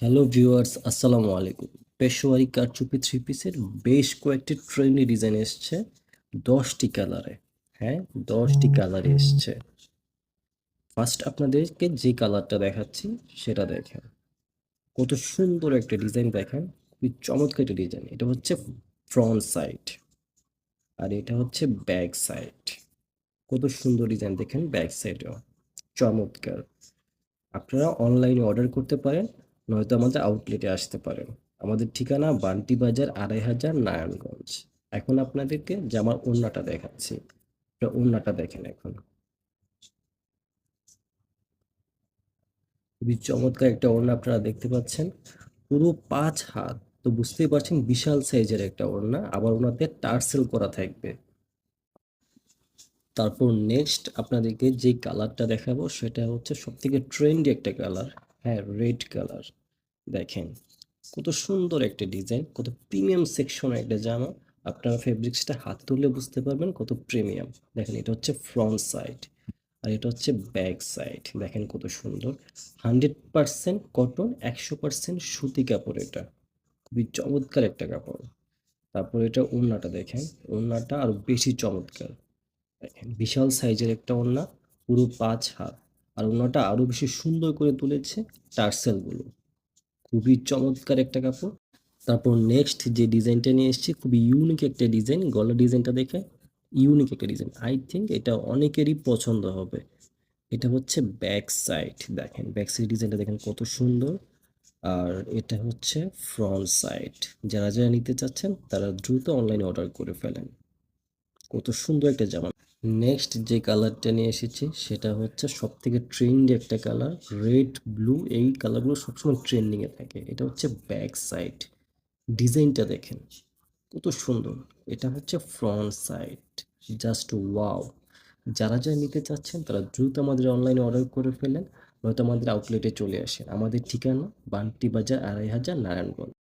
Hello viewers, আসসালামু আলাইকুম। পেশোয়ারি কারচুপি থ্রি পিসের বেশ কয়েকটি ট্রেন্ডি ডিজাইন এসছে 10টি কালারে। হ্যাঁ, 10টি কালারে এসছে। ফার্স্ট আপনাদেরকে যে কালারটা দেখাচ্ছি সেটা দেখেন। কত সুন্দর একটা ডিজাইন দেখেন, খুবই চমৎকার একটা ডিজাইন। এটা হচ্ছে ফ্রন্ট সাইড আর এটা হচ্ছে ব্যাক সাইড। কত সুন্দর ডিজাইন দেখেন ব্যাক সাইডেও, চমৎকার। আপনারা অনলাইনে অর্ডার করতে পারেন, নয়তো আমাদের আউটলেটে আসতে পারেন। আমাদের ঠিকানা বান্টি বাজার ২৫০০ নারায়ণগঞ্জ। এখন আপনাদেরকে জামার ওড়নাটা দেখাচ্ছি। ওড়নাটা দেখেন এখন, খুবই চমৎকার একটা ওড়না আপনারা দেখতে পাচ্ছেন। পুরো 5 হাত, তো বুঝতেই পারছেন বিশাল সাইজের একটা ওড়না। আবার ওনাতে টার্সেল করা থাকবে। তারপর নেক্সট আপনাদেরকে যে কালারটা দেখাবো সেটা হচ্ছে সবথেকে ট্রেন্ডি একটা কালার। হ্যাঁ, রেড কালার। দেখেন কত সুন্দর একটা ডিজাইন, কত প্রিমিয়াম সেকশনের একটা জামা। আপনারা ফেব্রিক্সটা হাত তুললে বুঝতে পারবেন কত প্রিমিয়াম। দেখেন এটা হচ্ছে ফ্রন্ট সাইড আর এটা হচ্ছে ব্যাক সাইড। দেখেন কত সুন্দর, 100% কটন, 100% সুতি কাপড়। এটা খুবই চমৎকার একটা কাপড়। তারপর এটা ওড়নাটা দেখেন, ওড়নাটা আরো বেশি চমৎকার। দেখেন বিশাল সাইজের একটা ওড়না, পুরো 5 হাত। আর ওড়নাটা আরো বেশি সুন্দর করে তুলেছে টার্সেল গুলো। খুবই চমৎকার একটা কাপড়। তারপর নেক্সট যে ডিজাইনটা নিয়ে এসেছি, খুবই ইউনিক একটা ডিজাইন। গলার ডিজাইনটা দেখে ইউনিক একটা ডিজাইন, আই থিঙ্ক এটা অনেকেরই পছন্দ হবে। এটা হচ্ছে ব্যাক সাইড। দেখেন ব্যাক সাইড ডিজাইনটা দেখেন কত সুন্দর। আর এটা হচ্ছে ফ্রন্ট সাইড। যারা যারা নিতে চাচ্ছেন তারা দ্রুত অনলাইনে অর্ডার করে ফেলেন। কত সুন্দর একটা জামা। নেক্সট যে কালারটা নিয়ে এসেছি সেটা হচ্ছে সব থেকে ট্রেন্ডি একটা কালার, রেড ব্লু। এই কালারগুলো সবসময় ট্রেন্ডিংয়ে থাকে। এটা হচ্ছে ব্যাক সাইড। ডিজাইনটা দেখেন কত সুন্দর। এটা হচ্ছে ফ্রন্ট সাইড, জাস্ট ওয়াও। যারা যারা নিতে চাচ্ছেন তারা দ্রুত আমাদের অনলাইনে অর্ডার করে ফেলেন, নয়তো আমাদের আউটলেটে চলে আসেন। আমাদের ঠিকানা বান্টি বাজার ২৫০০ নারায়ণগঞ্জ।